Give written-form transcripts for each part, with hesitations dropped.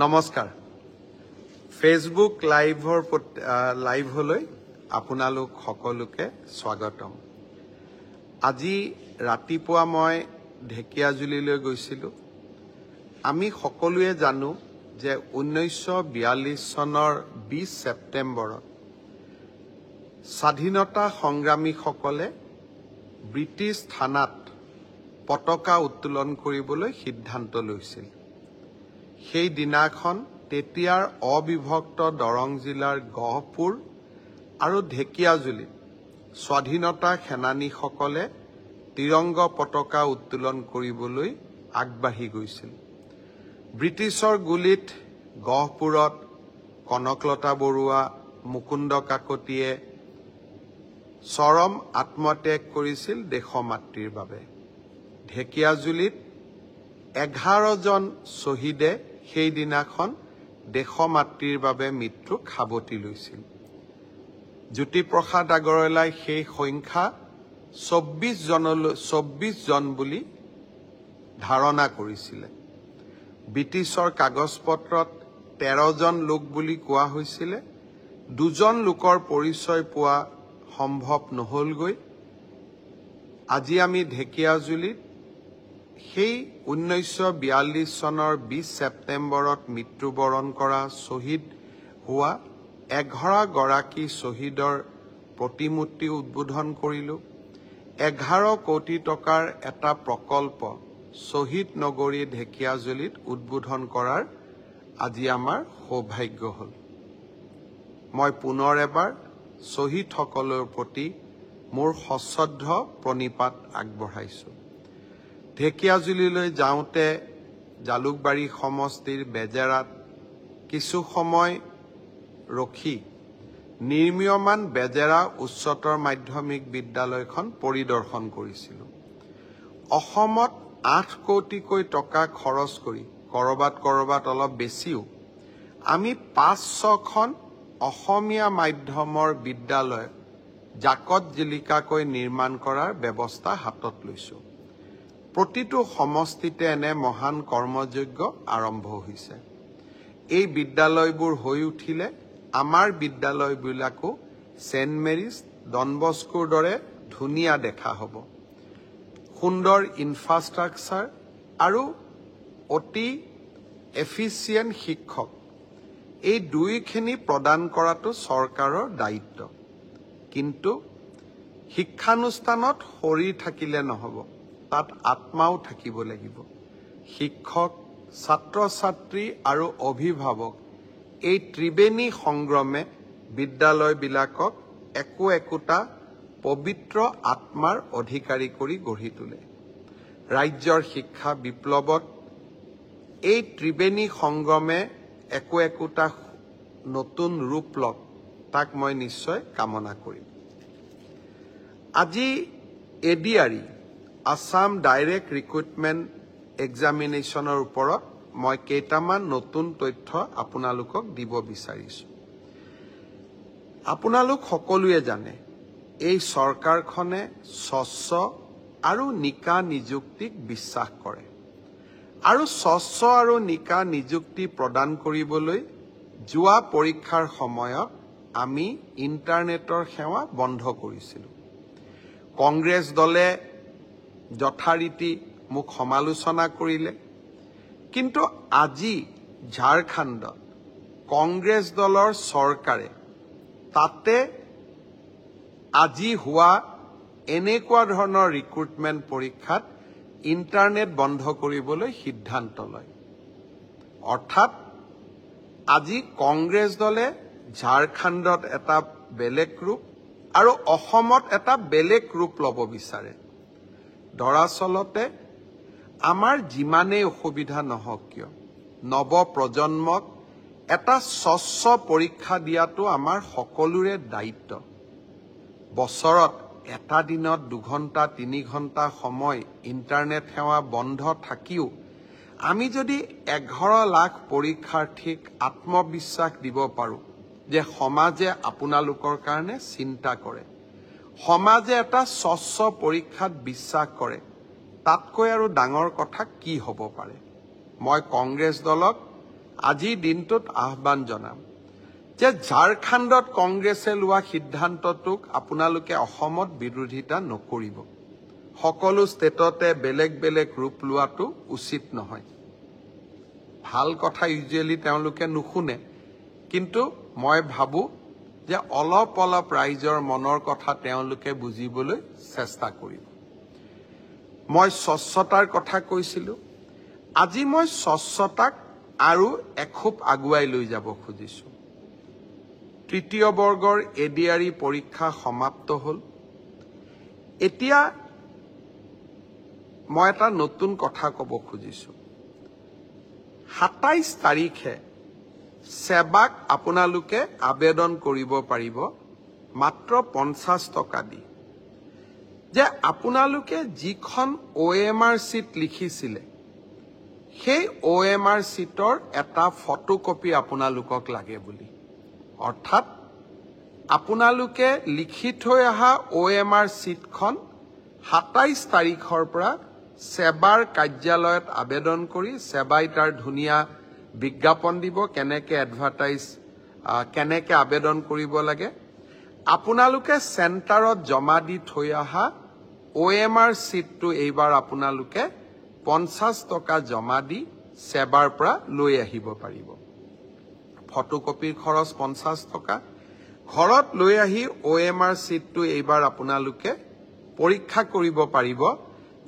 নমস্কাৰ ফেসবুক লাইভলৈ আপোনালোক সকলোকে স্বাগতম আজি ৰাতিপুৱা মই ঢেকিয়াজুলিলৈ গৈছিলো আমি সকলোৱে জানো যে 1942 চনৰ 20 সেপ্টেম্বৰত স্বাধীনতা সংগ্ৰামীসকলে ব্ৰিটিছ থানাত পতাকা উত্তোলন কৰিবলৈ সিদ্ধান্ত লৈছিল সেই দিনাখন তেতিয়াৰ অবিভক্ত দৰং জিলাৰ গহপুৰ আৰু ঢেকিয়াজুলি স্বাধীনতা সেনানীসকলে তিৰংগ পতাকা উত্তোলন কৰিবলৈ আগবাঢ়ি গৈছিল ব্ৰিটিছৰ গুলিত গহপুৰত কনকলতা বৰুৱা মুকুন্দ কাকতিয়ে চৰম আত্মত্যাগ কৰিছিল দেশমাতৃৰ বাবে ঢেকিয়াজুলিত 11 জন শহীদে সেই দিনাখন দেশমাতৃৰ বাবে মৃত্যু খাবতি লৈছিল জ্যোতিপ্ৰসাদ আগৰৱালাই সেই সংখ্যা 24 জন বুলি ধাৰণা কৰিছিল ব্ৰিটিছৰ কাগজপত্ৰত 13 জন লোক বুলি কোৱা হৈছিল দুজন লোকৰ পৰিচয় পোৱা সম্ভৱ নহলগৈ আজি আমি ঢেকিয়াজুলিত সেই 1942 চনৰ 20 সেপ্টেম্বৰত মৃত্যুবৰণ কৰা শহীদ হোৱা 11 গৰাকী শহীদৰ প্ৰতিমূৰ্তি উদ্বোধন কৰিলো 11 কোটি টকাৰ এটা প্ৰকল্প শহীদ নগৰী ঢেকিয়াজুলিত উদ্বোধন কৰাৰ আজি আমাৰ সৌভাগ্য হল মই পুনৰ এবাৰ শহীদসকলৰ প্ৰতি মোৰ সশ্ৰদ্ধ প্ৰণিপাত আগবঢ়াইছো ঢেকিয়াজুলিলৈ যাওঁতে জালুকবাৰী সমষ্টিৰ বেজেৰাত কিছু সময় ৰখি নিৰ্মীয়মান বেজেৰা উচ্চতৰ মাধ্যমিক বিদ্যালয়খন পৰিদৰ্শন কৰিছিলো অসমত 8 কোটিকৈ টকা খৰচ কৰি কৰবাত অলপ বেছিও আমি 5-6খন অসমীয়া মাধ্যমৰ বিদ্যালয় জাকত জিলিকাকৈ নিৰ্মাণ কৰাৰ ব্যৱস্থা হাতত লৈছো প্ৰতিটো সমষ্টিতে এনে মহান কৰ্মযজ্ঞ আৰম্ভ হৈছে এই বিদ্যালয়বোৰ হৈ উঠিলে আমাৰ বিদ্যালয়বিলাকো সেন্ট মেৰিজ ডন বস্কোৰ দৰে ধুনীয়া দেখা হ'ব সুন্দৰ ইনফ্ৰাষ্ট্ৰাকচাৰ আৰু অতি এফিচিয়েন্ট শিক্ষক এই দুইখিনি প্ৰদান কৰাটো চৰকাৰৰ দায়িত্ব কিন্তু শিক্ষানুষ্ঠানত শৰীৰ থাকিলে নহব তাত আত্মাও থাকিব লাগিব শিক্ষক ছাত্ৰ ছাত্ৰী আৰু অভিভাৱক এই ত্ৰিবেণী সংগ্ৰামে বিদ্যালয়বিলাকক একোটা পবিত্ৰ আত্মাৰ অধিকাৰী কৰি গঢ়ি তোলে ৰাজ্যৰ শিক্ষা বিপ্লৱত এই ত্ৰিবেণী সংগ্ৰামে একোটা নতুন ৰূপ লওক তাক মই নিশ্চয় কামনা কৰিম আজি এডিআৰই আসাম ডাইৰেক্ট ৰিক্ৰুটমেণ্ট এক্সামিনেশ্যনৰ ওপৰত মই কেইটামান নতুন তথ্য আপোনালোকক দিব বিচাৰিছো আপোনালোক সকলোৱে জানে এই চৰকাৰখনে স্বচ্ছ আৰু নিকা নিযুক্তিক বিশ্বাস কৰে আৰু স্বচ্ছ আৰু নিকা নিযুক্তি প্ৰদান কৰিবলৈ যোৱা পৰীক্ষাৰ সময়ত আমি ইন্টাৰনেটৰ সেৱা বন্ধ কৰিছিলো কংগ্ৰেছ দলে যথাৰীতি মোক সমালোচনা কৰিলে কিন্তু আজি ঝাৰখণ্ডত কংগ্ৰেছ দলৰ চৰকাৰে তাতে আজি হোৱা এনেকুৱা ধৰণৰ ৰিক্ৰুটমেণ্ট পৰীক্ষাত ইন্টাৰনেট বন্ধ কৰিবলৈ সিদ্ধান্ত লয় অৰ্থাৎ আজি কংগ্ৰেছ দলে ঝাৰখণ্ডত এটা বেলেগ ৰূপ আৰু অসমত এটা বেলেগ ৰূপ ল'ব বিচাৰে দৰাচলতে আমাৰ যিমানেই অসুবিধা নহওক কিয় নৱ প্ৰজন্মক এটা স্বচ্ছ পৰীক্ষা দিয়াটো আমাৰ সকলোৰে দায়িত্ব বছৰত এটা দিনত 2 ঘণ্টা 3 ঘণ্টা সময় ইন্টাৰনেট সেৱা বন্ধ থাকিও আমি যদি 11 লাখ পৰীক্ষাৰ্থীক আত্মবিশ্বাস দিব পাৰো যে সমাজে আপোনালোকৰ কাৰণে চিন্তা কৰে সমাজে এটা স্বচ্ছ পৰীক্ষাত বিশ্বাস কৰে তাতকৈ আৰু ডাঙৰ কথা কি হ'ব পাৰে মই কংগ্ৰেছ দলক আজি দিনটোত আহ্বান জনাম যে ঝাৰখণ্ডত কংগ্ৰেছে লোৱা সিদ্ধান্তটোক আপোনালোকে অসমত বিৰোধিতা নকৰিব সকলো ষ্টেটতে বেলেগ বেলেগ ৰূপ লোৱাটো উচিত নহয় ভাল কথা ইউজুৱেলি তেওঁলোকে নুশুনে কিন্তু মই ভাবো যে অলপ অলপ ৰাইজৰ মনৰ কথা তেওঁলোকে বুজিবলৈ চেষ্টা কৰিব মই স্বচ্ছতাৰ কথা কৈছিলো আজি মই স্বচ্ছতাক আৰু এখোপ আগুৱাই লৈ যাব খুজিছো তৃতীয় বৰ্গৰ এডিআৰই পৰীক্ষা সমাপ্ত হল এতিয়া মই এটা নতুন কথা ক'ব খুজিছো 27 তাৰিখে সেৱাক আপোনালোকে আবেদন কৰিব পাৰিব মাত্ৰ 50 টকা দি যে আপোনালোকে যিখন OMR চিট লিখিছিলে সেই OMR চিটৰ এটা ফটোকপি আপোনালোকক লাগে বুলি অৰ্থাৎ আপোনালোকে লিখি থৈ অহা OMR চিটখন 27 তাৰিখৰ পৰা সেৱাৰ কাৰ্যালয়ত আবেদন কৰি সেৱাই তাৰ ধুনীয়া বিজ্ঞাপন দিব কেনেকে এডভাৰটাইজ কেনেকে আবেদন কৰিব লাগে আপোনালোকে চেণ্টাৰত জমা দি থৈ অহা OMR চিটটো এইবাৰ আপোনালোকে 50 টকা জমা দি সেৱাৰ পৰা লৈ আহিব পাৰিব ফটোকপিৰ খৰচ 50 টকা ঘৰত লৈ আহি OMR চিটটো এইবাৰ আপোনালোকে পৰীক্ষা কৰিব পাৰিব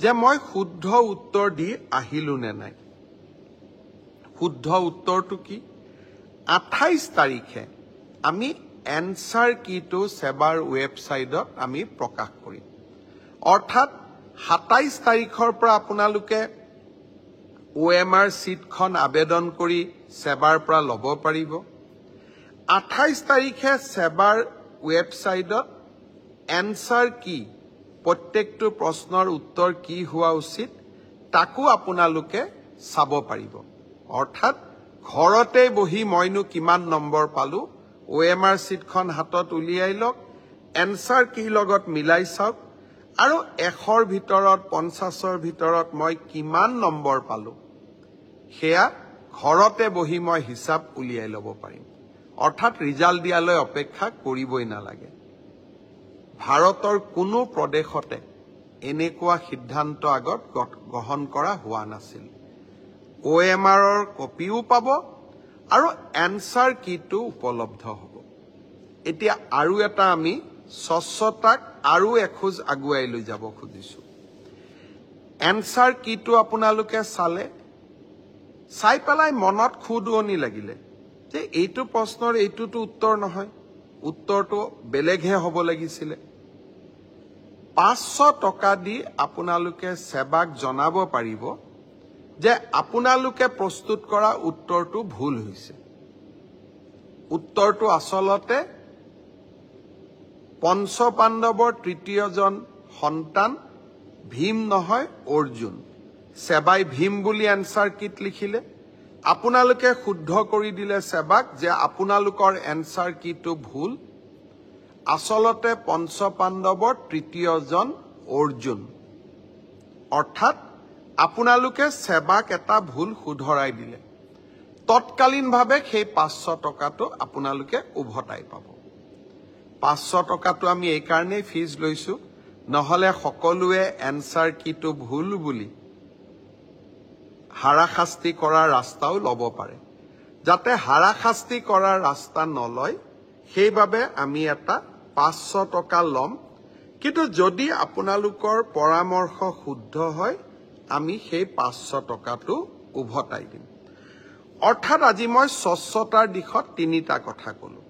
যে মই শুদ্ধ উত্তৰ দি আহিলো নে নাই শুদ্ধ উত্তৰটো কি 28 তাৰিখে আমি এনসাৰ কিটো সেৱাৰ ৱেবসাইটত আমি প্ৰকাশ কৰিম অৰ্থাৎ 27 তাৰিখৰ পৰা আপোনালোকে OMR চিটখন আবেদন কৰি সেৱাৰ পৰা ল'ব পাৰিব 28 তাৰিখে সেৱাৰ ৱেবসাইটত এনসাৰ কি প্ৰত্যেকটো প্ৰশ্নৰ উত্তৰ কি হোৱা উচিত তাকো আপোনালোকে চাব পাৰিব অৰ্থাৎ ঘৰতে বহি মইনো কিমান নম্বৰ পালো OMR চিটখন হাতত উলিয়াই লওক এনসাৰ কি লগত মিলাই চাওক আৰু 100ৰ ভিতৰত 50ৰ ভিতৰত মই কিমান নম্বৰ পালো হেয়া ঘৰতে বহি মই হিচাপ উলিয়াই ল'ব পাৰিম অৰ্থাৎ ৰিজাল্ট দিয়ালৈ অপেক্ষা কৰিবই নালাগে ভাৰতৰ কোনো প্ৰদেশতে এনেকুৱা সিদ্ধান্ত আগত গ্ৰহণ কৰা হোৱা নাছিল OMRৰ কপিও পাব আৰু এনসাৰ কিটো উপলব্ধ হ'ব এতিয়া আৰু এটা আমি স্বচ্ছতাক আৰু এখোজ আগুৱাই লৈ যাব খুজিছো এনসাৰ কিটো আপোনালোকে চালে চাই পেলাই মনত খুদুৱনি লাগিলে যে এইটো প্ৰশ্নৰ এইটোটো উত্তৰ নহয় উত্তৰটো বেলেগহে হ'ব লাগিছিল 500 টকা দি আপোনালোকে সেৱাক জনাব পাৰিব যে আপোনালোকে প্ৰস্তুত কৰা উত্তৰটো ভুল হৈছে উত্তৰটো আসলতে পঞ্চপাণ্ডৱৰ তৃতীয়জন সন্তান ভীম নহয় অৰ্জুন সেৱাই ভীম বুলি এনসাৰ কিট লিখিলে আপোনালোকে শুদ্ধ কৰি দিলে সেৱাক যে আপোনালোকৰ এনসাৰ কিটো ভুল আসলতে পঞ্চপাণ্ডৱৰ তৃতীয়জন অৰ্জুন অৰ্থাৎ আপোনালোকে সেৱাক এটা ভুল শুধৰাই দিলে তৎকালীনভাৱে সেই 500 টকাটো আপোনালোকে উভতাই পাব 500 টকাটো আমি এই কাৰণেই ফিজ লৈছো নহলে সকলোৱে এনসাৰ কিটো ভুল বুলি হাৰাশাস্তি কৰাৰ ৰাস্তাও ল'ব পাৰে যাতে হাৰাশাস্তি কৰাৰ ৰাস্তা নলয় সেইভাবে আমি এটা 500 টকা লম কিন্তু যদি আপোনালোকৰ পৰামৰ্শ শুদ্ধ হয় আমি সেই 500 টকাটো উভতাই দিম অৰ্থাৎ আজি মই স্বচ্ছতাৰ দিশত তিনিটা কথা কলো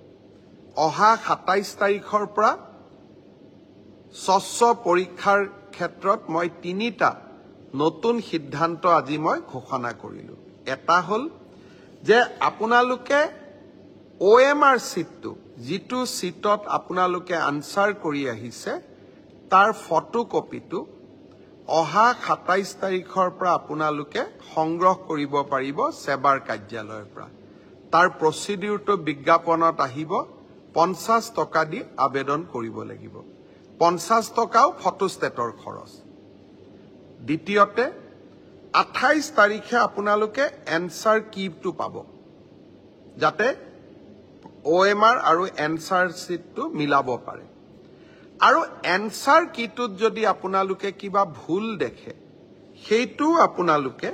অহা 27 তাৰিখৰ পৰা স্বচ্ছ পৰীক্ষাৰ ক্ষেত্ৰত মই তিনিটা নতুন সিদ্ধান্ত আজি মই ঘোষণা কৰিলো এটা হল যে আপোনালোকে OMR চিটটো যিটো চিটত আপোনালোকে আনসাৰ কৰি আহিছে তাৰ ফটোকপিটো অহা 27 তাৰিখৰ পৰা আপোনালোকে সংগ্ৰহ কৰিব পাৰিব সেৱাৰ কাৰ্যালয়ৰ পৰা তাৰ প্ৰচিডিউৰটো বিজ্ঞাপনত আহিব 50 টকা দি আবেদন কৰিব লাগিব 50 টকাও ফটোষ্টেটৰ খৰচ দ্বিতীয়তে 28 তাৰিখে আপোনালোকে এনসাৰ কিটো পাব যাতে OMR আৰু এনসাৰ শীটটো মিলাব পাৰে আৰু এনসাৰ কিটোত যদি আপোনালোকে কিবা ভুল দেখে সেইটো আপোনালোকে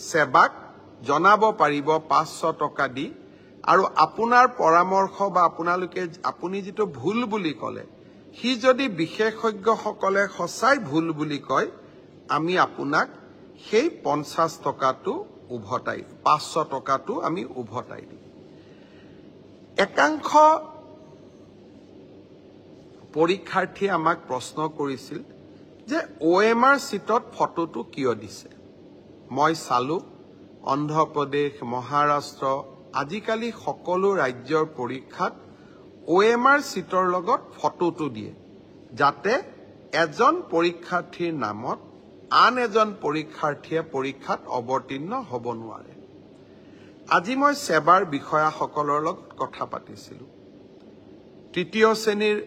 সেবাক জনাব পাৰিব 500 টকা দি আৰু আপোনাৰ পৰামৰ্শ বা আপুনি যেটো ভুল বুলি কলে হি যদি বিশেষজ্ঞসকলে সঁচাই ভুল বুলি কয় আমি আপোনাক সেই 50 টকাটো উভতাই 500 টকাটো আমি উভতাই দিম একাংশ পৰীক্ষাৰ্থীয়ে আমাক প্ৰশ্ন কৰিছিল যে OMR শীটত ফটোটো কিয় দিছে মই চালু অন্ধ্ৰপ্ৰদেশ মহাৰাষ্ট্ৰ আজিকালি সকলো ৰাজ্যৰ পৰীক্ষাত OMR শীটৰ লগত ফটোটো দিয়ে যাতে এজন পৰীক্ষাৰ্থীৰ নামত আন এজন পৰীক্ষাৰ্থীয়ে পৰীক্ষাত অৱতীৰ্ণ হ'ব নোৱাৰে আজি মই সেবাৰ বিষয়াসকলৰ লগত কথা পাতিছিলো তৃতীয় শ্ৰেণীৰ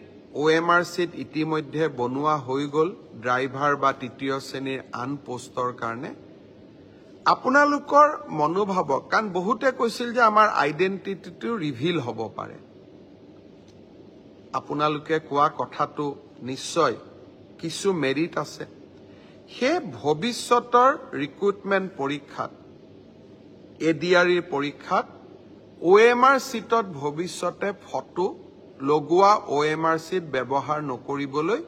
OMR শীট ইতিমধ্যে বনোৱা হৈ গল ড্ৰাইভাৰ বা তৃতীয় শ্ৰেণীৰ আন পোষ্টৰ কাৰণে আপোনালোকৰ মনোভাৱ কাৰণ বহুতে কৈছিল যে আমাৰ আইডেন্টিটিটো ৰিভিল হ'ব পাৰে আপোনালোকে কোৱা কথাটো নিশ্চয় কিছু মেৰিট আছে হে ভৱিষ্যতৰ ৰিক্ৰুটমেন্ট পৰীক্ষাত এডিআৰইৰ পৰীক্ষাত OMR শীটত ভৱিষ্যতে ফটো লগোৱা OMR শীট ব্যৱহাৰ নকৰিবলৈ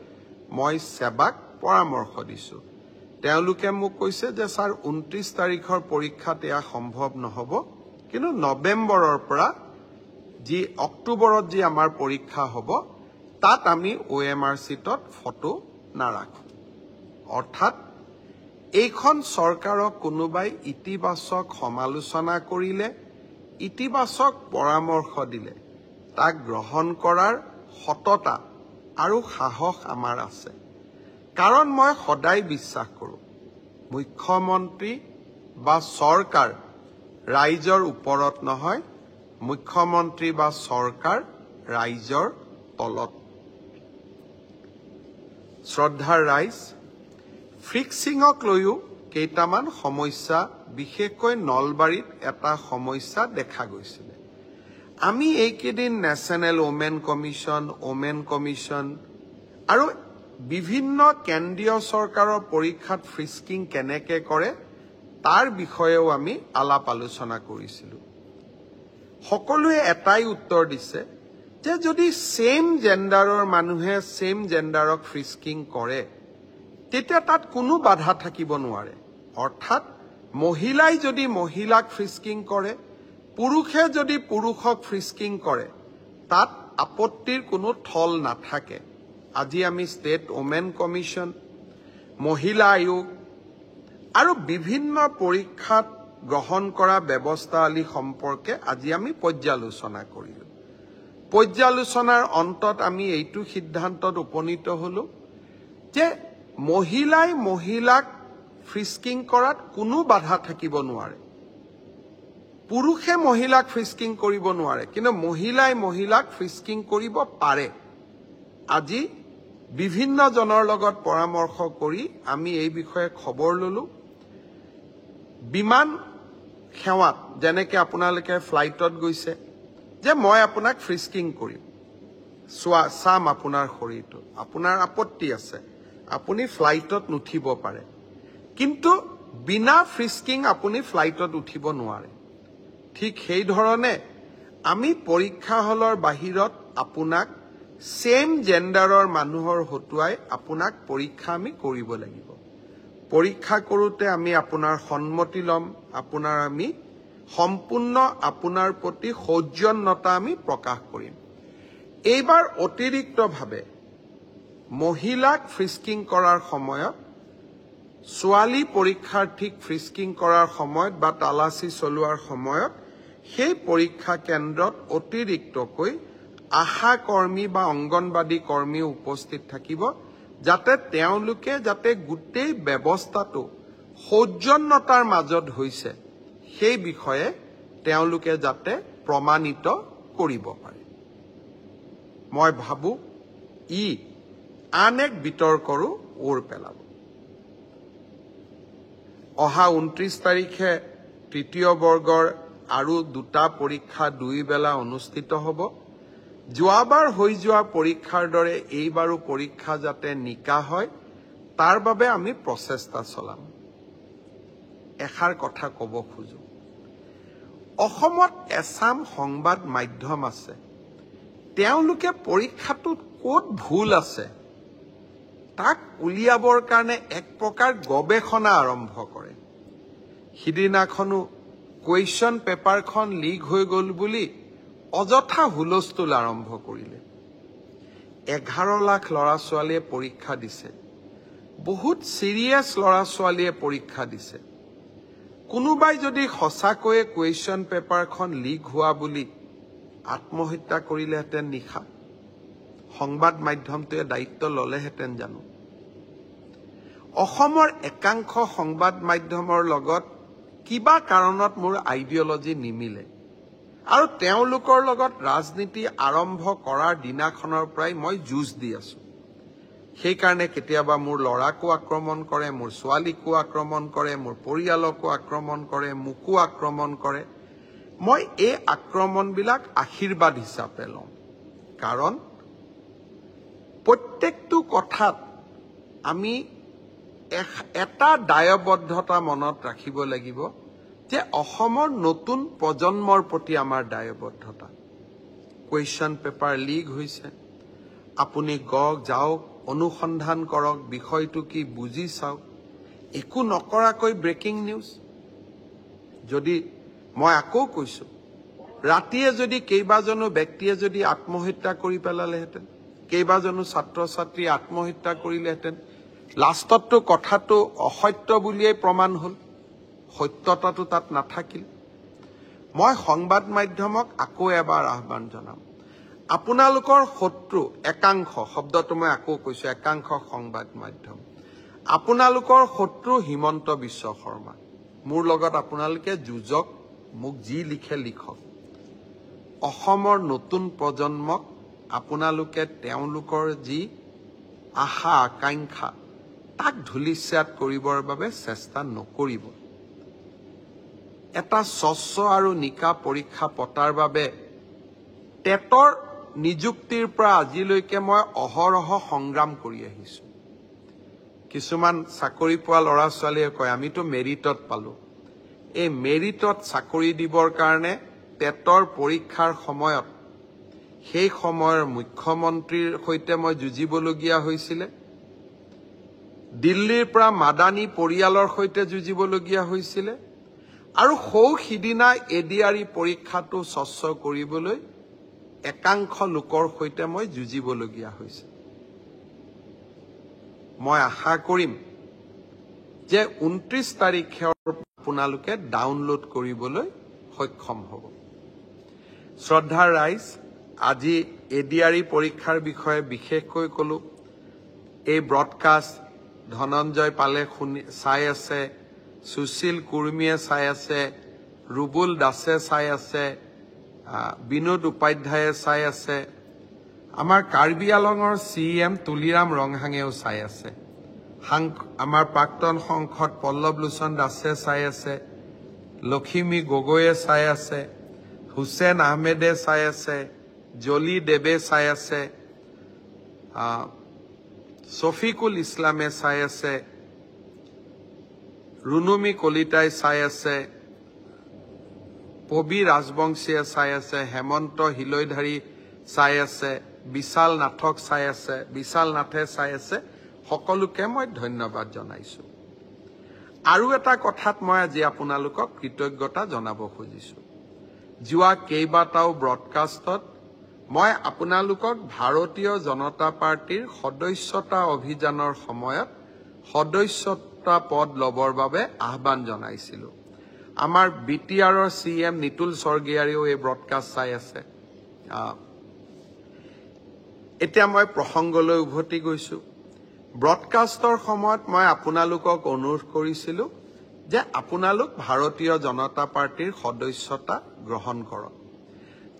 মই সেবাক পৰামৰ্শ দিছো তেওঁলোকে মোক কৈছে যে স্যাৰ 29 তাৰিখৰ পৰীক্ষাত এয়া সম্ভৱ নহব কিন্তু নৱেম্বৰৰ পৰা যি অক্টোবৰত যি আমাৰ পৰীক্ষা হ'ব তাত আমি OMR শীটত ফটো নাৰাখো অৰ্থাৎ এইখন চৰকাৰক কোনোবাই ইতিবাচক সমালোচনা কৰিলে ইতিবাচক পৰামৰ্শ দিলে তাক গ্ৰহণ কৰাৰ সততা আৰু সাহস আমাৰ আছে কাৰণ মই সদায় বিশ্বাস কৰো মুখ্যমন্ত্ৰী বা চৰকাৰ ৰাইজৰ ওপৰত নহয় মুখ্যমন্ত্ৰী বা চৰকাৰ ৰাইজৰ তলত শ্ৰদ্ধাৰ ৰাইজ ফিক্সিংক লৈও কেইটামান সমস্যা বিশেষকৈ নলবাৰীত এটা সমস্যা দেখা গৈছিল আমি এইকেদিন নেশনেল ওমেন কমিশন আৰু বিভিন্ন কেন্দ্ৰীয় চৰকাৰৰ পৰীক্ষাত ফ্ৰিস্কিং কেনেকে কৰে তাৰ বিষয়েও আমি আলাপ আলোচনা কৰিছিলো সকলোৱে এটাই উত্তৰ দিছে যে যদি সেম জেন্ডাৰৰ মানুহে সেম জেন্ডাৰক ফ্ৰিস্কিং কৰে তেতিয়া তাত কোনো বাধা থাকিব নোৱাৰে অৰ্থাৎ মহিলাই যদি মহিলাক ফ্ৰিস্কিং কৰে পুৰুষে যদি পুৰুষক ফ্ৰিস্কিং কৰে তাত আপত্তিৰ কোনো থল নাথাকে আজি আমি ষ্টেট ওমেন কমিশন মহিলা আয়োগ আৰু বিভিন্ন পৰীক্ষাত গ্ৰহণ কৰা ব্যৱস্থাৱলী সম্পৰ্কে আজি আমি পৰ্যালোচনা কৰিলো পৰ্যালোচনাৰ অন্তত আমি এইটো সিদ্ধান্তত উপনীত হলো যে মহিলাই মহিলাক ফ্ৰিস্কিং কৰাত কোনো বাধা থাকিব নোৱাৰে পুৰুষে মহিলাক ফ্ৰিস্কিং কৰিব নোৱাৰে কিন্তু মহিলাই মহিলাক ফ্ৰিস্কিং কৰিব পাৰে আজি বিভিন্ন জনৰ লগত পৰামৰ্শ কৰি আমি এই বিষয়ে খবৰ ললো বিমান সেৱাত যেনেকৈ আপোনালোকে ফ্লাইটত গৈছে যে মই আপোনাক ফ্ৰিস্কিং কৰিম চাম আপোনাৰ শৰীৰটো আপোনাৰ আপত্তি আছে আপুনি ফ্লাইটত নুঠিব পাৰে কিন্তু বিনা ফ্ৰিস্কিং আপুনি ফ্লাইটত উঠিব নোৱাৰে ঠিক সেই ধৰণে আমি পৰীক্ষা হলৰ বাহিৰত আপোনাক সেম জেন্ডাৰৰ মানুহৰ হতুৱাই আপোনাক পৰীক্ষা আমি কৰিব লাগিব পৰীক্ষা কৰোতে আমি আপোনাৰ সন্মতি লম আপোনাৰ আমি সম্পূৰ্ণ আপোনাৰ প্ৰতি সৌজন্যতা আমি প্ৰকাশ কৰিম এইবাৰ অতিৰিক্তভাৱে মহিলাক ফ্ৰিস্কিং কৰাৰ সময়ত ছোৱালী পৰীক্ষাৰ্থীক ফ্ৰিস্কিং কৰাৰ সময়ত বা তালাচী চলোৱাৰ সময়ত সেই পৰীক্ষা কেন্দ্ৰত অতিৰিক্তকৈ আশা কৰ্মী বা অংগনবাদী কৰ্মী উপস্থিত থাকিব যাতে তেওঁলোকে যাতে গোটেই ব্যৱস্থাটো সৌজন্যতাৰ মাজত হৈছে সেই বিষয়ে তেওঁলোকে যাতে প্ৰমাণিত কৰিব পাৰে মই ভাবো ই আন এক বিতৰ্কৰো ওৰ পেলাব অহা 29 তাৰিখে তৃতীয় বৰ্গৰ আৰু 2টা পৰীক্ষা 2 বেলা অনুষ্ঠিত হ'ব যোৱাবাৰ হৈ যোৱা পৰীক্ষাৰ দৰে এইবাৰো পৰীক্ষা যাতে নিকা হয় তাৰ বাবে আমি প্ৰচেষ্টা চলাম এখাৰ কথা ক'ব খোজো অসমত এছাম সংবাদ মাধ্যম আছে তেওঁলোকে পৰীক্ষাটোত ক'ত ভুল আছে তাক উলিয়াবৰ কাৰণে এক প্ৰকাৰ গৱেষণা আৰম্ভ কৰে সিদিনাখনো কুৱেশ্যন পেপাৰখন লিক হৈ গ'ল বুলি অযথা হুলস্থুল আৰম্ভ কৰিলে 11 লাখ ল'ৰা ছোৱালীয়ে পৰীক্ষা দিছে বহুত সিৰিয়াস ল'ৰা ছোৱালীয়ে পৰীক্ষা দিছে কোনোবাই যদি সঁচাকৈয়ে কুৱেশ্যন পেপাৰখন লিক হোৱা বুলি আত্মহত্যা কৰিলেহেঁতেন নিশা সংবাদ মাধ্যমটোৱে দায়িত্ব ল'লেহেঁতেন জানো অসমৰ একাংশ সংবাদ মাধ্যমৰ লগত কিবা কাৰণত মোৰ আইডিঅলজি নিমিলে আৰু তেওঁলোকৰ লগত ৰাজনীতি আৰম্ভ কৰাৰ দিনাখনৰ পৰাই মই যুঁজ দি আছো সেই কাৰণে কেতিয়াবা মোৰ ল'ৰাকো আক্ৰমণ কৰে মোৰ ছোৱালীকো আক্ৰমণ কৰে মোৰ পৰিয়ালকো আক্ৰমণ কৰে মোকো আক্ৰমণ কৰে মই এই আক্ৰমণবিলাক আশীৰ্বাদ হিচাপে লওঁ কাৰণ প্ৰত্যেকটো কথাত আমি এটা দায়বদ্ধতা মনত ৰাখিব লাগিব যে অসমৰ নতুন প্ৰজন্মৰ প্ৰতি আমাৰ দায়বদ্ধতা কুৱেশ্যন পেপাৰ লিক হৈছে আপুনি যাওক অনুসন্ধান কৰক বিষয়টো কি বুজি চাওক একো নকৰাকৈ ব্ৰেকিং নিউজ যদি মই আকৌ কৈছো ৰাতিয়ে যদি কেইবাজনো ব্যক্তিয়ে যদি আত্মহত্যা কৰি পেলালেহেঁতেন কেইবাজনো ছাত্ৰ ছাত্ৰী আত্মহত্যা কৰিলেহেঁতেন লাষ্টতটো কথাটো অসত্য বুলিয়েই প্ৰমাণ হ'ল সত্যতাটো তাত নাথাকিল মই সংবাদ মাধ্যমক আকৌ এবাৰ আহ্বান জনাম আপোনালোকৰ শত্ৰু একাংশ শব্দটো মই আকৌ কৈছো একাংশ সংবাদ মাধ্যম আপোনালোকৰ শত্ৰু হিমন্ত বিশ্ব শৰ্মা মোৰ লগত আপোনালোকে যুঁজক মোক যি লিখে লিখক অসমৰ নতুন প্ৰজন্মক আপোনালোকে তেওঁলোকৰ যি আশা আকাংক্ষা তাক ধুলিস্যাত কৰিবৰ বাবে চেষ্টা নকৰিব এটা স্বচ্ছ আৰু নিকা পৰীক্ষা পতাৰ বাবে টেটৰ নিযুক্তিৰ পৰা আজিলৈকে মই অহৰহ সংগ্ৰাম কৰি আহিছো কিছুমান চাকৰি পোৱা ল'ৰা ছোৱালীয়ে কয় আমিতো মেৰিটত পালো এই মেৰিটত চাকৰি দিবৰ কাৰণে টেটৰ পৰীক্ষাৰ সময়ত সেই সময়ৰ মুখ্যমন্ত্ৰীৰ সৈতে মই যুঁজিবলগীয়া হৈছিলে দিল্লীৰ পৰা মাদানী পৰিয়ালৰ সৈতে যুঁজিবলগীয়া হৈছিলে আৰু সিদিনা এডিআৰই পৰীক্ষাটো স্বচ্ছ কৰিবলৈ একাংশ লোকৰ সৈতে মই যুঁজিবলগীয়া হৈছে মই আশা কৰিম যে 29 তাৰিখে আপোনালোকে ডাউনলোড কৰিবলৈ সক্ষম হ'ব শ্ৰদ্ধাৰ ৰাইজ আজি এডিআৰই পৰীক্ষাৰ বিষয়ে বিশেষকৈ কলো এই ব্ৰডকাষ্ট ধনঞ্জয় পালে চাই আছে সুশীল কুৰ্মীয়ে চাই আছে ৰুবুল দাসে চাই আছে বিনোদ উপাধ্যায়ে চাই আছে আমাৰ কাৰ্বি আলঙৰ চিএম তুলিৰাম ৰংহাঙেও চাই আছে আমাৰ প্ৰাক্তন সংসদ পল্লৱ লোচন দাসে চাই আছে লক্ষ্মী গগৈয়ে চাই আছে হুছেইন আহমেদে চাই আছে জলি দেৱে চাই আছে শফিকুল ইছলামে চাই আছে ৰুনুমি কলিতাই চাই আছে পবি ৰাজবংশীয়ে চাই আছে হেমন্ত হিলৈধাৰী চাই আছে বিশাল নাথক চাই আছে বিশাল নাথে চাই আছে সকলোকে মই ধন্যবাদ জনাইছো আৰু এটা কথাত মই আজি আপোনালোকক কৃতজ্ঞতা জনাব খুজিছো যোৱা কেইবাটাও ব্ৰডকাষ্টত মই আপোনালোকক ভাৰতীয় জনতা পাৰ্টিৰ সদস্যতা অভিযানৰ সময়ত সদস্যতা পদ লবৰ বাবে আহ্বান জনাইছিলো আমাৰ বিটিআৰৰ সিএম নিতুল স্বৰ্গীয়াৰেও এই ব্ৰডকাষ্ট চাই আছে এতিয়া মই প্ৰসংগলৈ উভতি গৈছো ব্ৰডকাষ্টৰ সময়ত মই আপোনালোকক অনুৰোধ কৰিছিলো যে আপোনালোক ভাৰতীয় জনতা পাৰ্টিৰ সদস্যতা গ্ৰহণ কৰক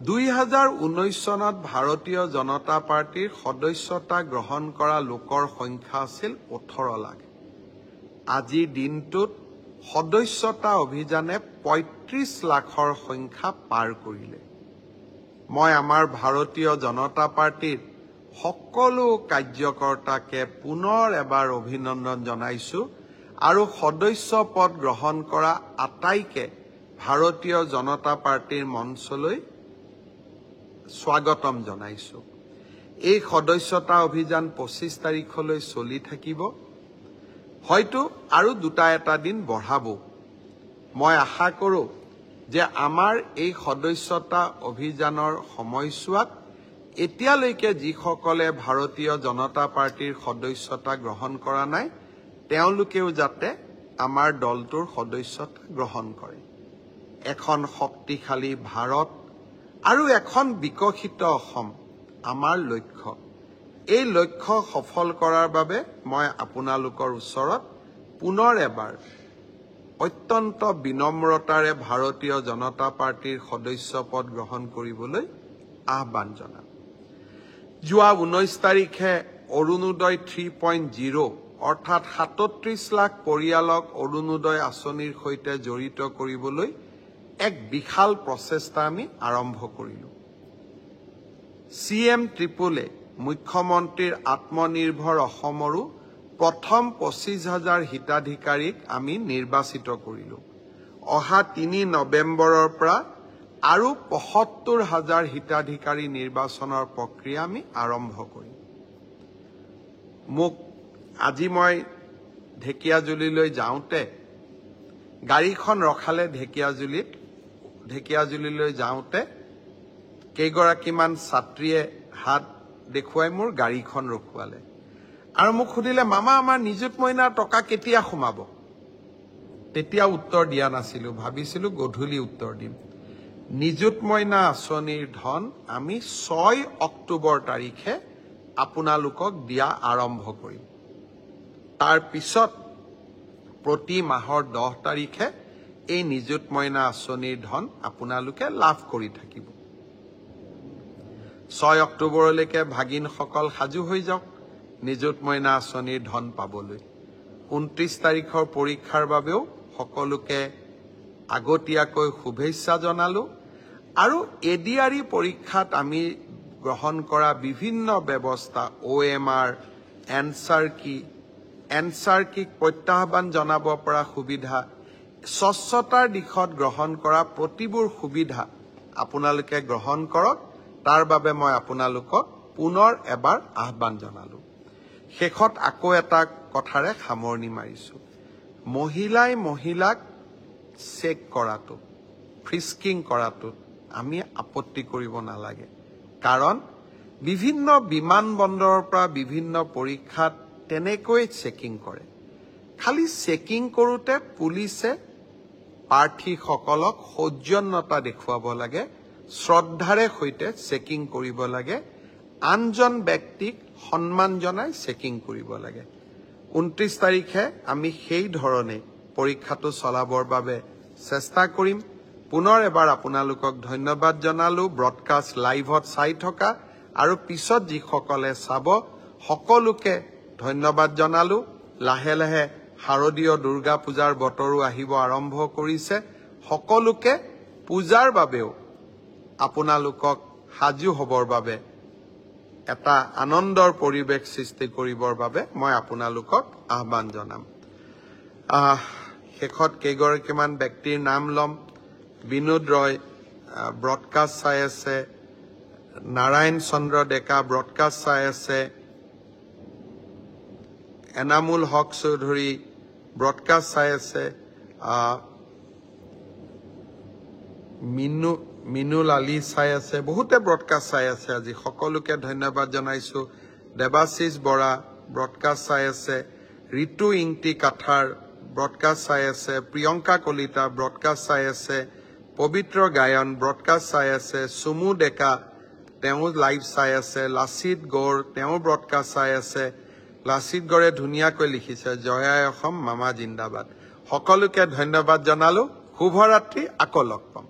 2019 চনত ভাৰতীয় জনতা পাৰ্টিৰ সদস্যতা গ্ৰহণ কৰা লোকৰ সংখ্যা আছিল 18 লাখ আজি দিনটোত সদস্যতা অভিযানে ৩৫ লাখৰ সংখ্যা পাৰ কৰিলে। মই আমাৰ ভাৰতীয় জনতা পাৰ্টিৰ সকলো কাৰ্যকৰ্তাকে পুনৰ এবাৰ অভিনন্দন জনাইছো আৰু সদস্য পদ গ্ৰহণ কৰা আটাইকে ভাৰতীয় জনতা পাৰ্টিৰ মঞ্চলৈ স্বাগতম জনাইছো। এই সদস্যতা অভিযান ২৫ তাৰিখলৈ চলি থাকিব, হয়তো আৰু ২-এটা দিন বঢ়াব। মই আশা কৰোঁ যে আমাৰ এই সদস্যতা অভিযানৰ সময়ছোৱাত এতিয়ালৈকে যিসকলে ভাৰতীয় জনতা পাৰ্টিৰ সদস্যতা গ্ৰহণ কৰা নাই, তেওঁলোকেও যাতে আমাৰ দলটোৰ সদস্যতা গ্ৰহণ কৰে। এখন শক্তিশালী ভাৰত আৰু এখন বিকশিত অসম আমাৰ লক্ষ্য। এই লক্ষ্য সফল কৰাৰ বাবে মই আপোনালোকৰ ওচৰত পুনৰ এবাৰ অত্যন্ত বিনম্ৰতাৰে ভাৰতীয় জনতা পাৰ্টিৰ সদস্য পদ গ্ৰহণ কৰিবলৈ আহ্বান জনাম। যোৱা 19 তাৰিখে অৰুণোদয় 3.0 অৰ্থাৎ ৩৭ লাখ পৰিয়ালক অৰুণোদয় আঁচনিৰ সৈতে জড়িত কৰিবলৈ এক বিশাল প্ৰচেষ্টা আমি আৰম্ভ কৰিলোঁ। CM ট্ৰিপলে মুখ্যমন্ত্ৰীৰ আত্মনিৰ্ভৰ অসমৰো প্ৰথম ২৫,০০০ হিতাধিকাৰীক আমি নিৰ্বাচিত কৰিলোঁ। অহা ৩ নৱেম্বৰৰ পৰা আৰু ৭৫,০০০ হিতাধিকাৰী নিৰ্বাচনৰ প্ৰক্ৰিয়া আমি আৰম্ভ কৰিম। আজি মই ঢেকিয়াজুলিলৈ যাওঁতে গাড়ীখন ৰখালে ঢেকিয়াজুলিলৈ যাওঁতে কেইগৰাকীমান ছাত্ৰীয়ে হাত দেখুৱাই মোৰ গাড়ীখন ৰখুৱালে আৰু মোক সুধিলে, মামা আমাৰ নিযুত মইনাৰ টকা কেতিয়া সোমাব? তেতিয়া উত্তৰ দিয়া নাছিলো, ভাবিছিলো গধূলি উত্তৰ দিম। নিযুত মইনা আঁচনিৰ ধন আমি ৬ অক্টোবৰ তাৰিখে আপোনালোকক দিয়া আৰম্ভ কৰিম। তাৰ পিছত প্ৰতি মাহৰ 10 তাৰিখে এই নিযুত মইনা আঁচনিৰ ধন আপোনালোকে লাভ কৰি থাকিব। ৬ অক্টোবৰলৈকে ভাগিনসকল সাজু হৈ যাওক নিযুত মইনা আঁচনিৰ ধন পাবলৈ। ২৯ তাৰিখৰ পৰীক্ষাৰ বাবেও সকলোকে আগতীয়াকৈ শুভেচ্ছা জনালো আৰু ADRE পৰীক্ষাত আমি গ্ৰহণ কৰা বিভিন্ন ব্যৱস্থা OMR, এনচাৰ কিক প্ৰত্যাহ্বান জনাব পৰা সুবিধা, স্বচ্ছতাৰ দিশত গ্ৰহণ কৰা প্ৰতিবোৰ সুবিধা আপোনালোকে গ্ৰহণ কৰক। তাৰ বাবে মই আপোনালোকক পুনৰ এবাৰ আহ্বান জনালো। শেষত আকৌ এটা কথাৰে সামৰণি মাৰিছো। মহিলাক চেক কৰাটো, ফ্ৰিস্কিং কৰাটো আমি আপত্তি কৰিব নালাগে, কাৰণ বিভিন্ন বিমানবন্দৰৰ পৰা বিভিন্ন পৰীক্ষাত তেনেকৈ চেকিং কৰে। খালি চেকিং কৰোঁতে পুলিচে প্ৰাৰ্থীসকলক সৌজন্যতা দেখুৱাব লাগে, শ্ৰদ্ধাৰে সৈতে চেকিং কৰিব লাগে, আনজন ব্যক্তিক সন্মান জনাই চেকিং কৰিব লাগে। ২৯ তাৰিখে আমি সেই ধৰণে পৰীক্ষাটো চলাবৰ বাবে চেষ্টা কৰিম। পুনৰ এবাৰ আপোনালোকক ধন্যবাদ জনালো ব্ৰডকাষ্ট লাইভত চাই থকা আৰু পিছত যিসকলে চাব সকলোকে ধন্যবাদ জনালো। লাহে লাহে শাৰদীয় দুৰ্গা পূজাৰ বতৰো আহিব আৰম্ভ কৰিছে। সকলোকে পূজাৰ বাবেও আপোনালোকক সাজু হ'বৰ বাবে এটা আনন্দৰ পৰিৱেশ সৃষ্টি কৰিবৰ বাবে মই আপোনালোকক আহ্বান জনাম। শেষত কেইগৰাকীমান ব্যক্তিৰ নাম ল'ম। বিনোদ ৰয় ব্ৰডকাষ্ট চাই আছে, নাৰায়ণ চন্দ্ৰ ডেকা ব্ৰডকাষ্ট চাই আছে, এনামুল হক চৌধুৰী ব্ৰডকাষ্ট চাই আছে, মিনুল আলী চাই আছে, বহুতে ব্ৰডকাষ্ট চাই আছে। আজি সকলোকে ধন্যবাদ জনাইছো। দেৱাশিষ বৰা ব্ৰডকাষ্ট চাই আছে, ঋতু ইংতি কাঠাৰ ব্ৰডকাষ্ট চাই আছে, প্ৰিয়ংকা কলিতা ব্ৰডকাষ্ট চাই আছে, পবিত্ৰ গায়ন ব্ৰডকাষ্ট চাই আছে, চুমু ডেকা তেওঁ লাইভ চাই আছে, লাচিত গৌৰ তেওঁ ব্ৰডকাষ্ট চাই আছে। লাচিত গড়ে ধুনীয়াকৈ লিখিছে, জয় অসম মামা জিন্দাবাদ। সকলোকে ধন্যবাদ জনালো। শুভৰাত্ৰি, আকৌ লগ পাম।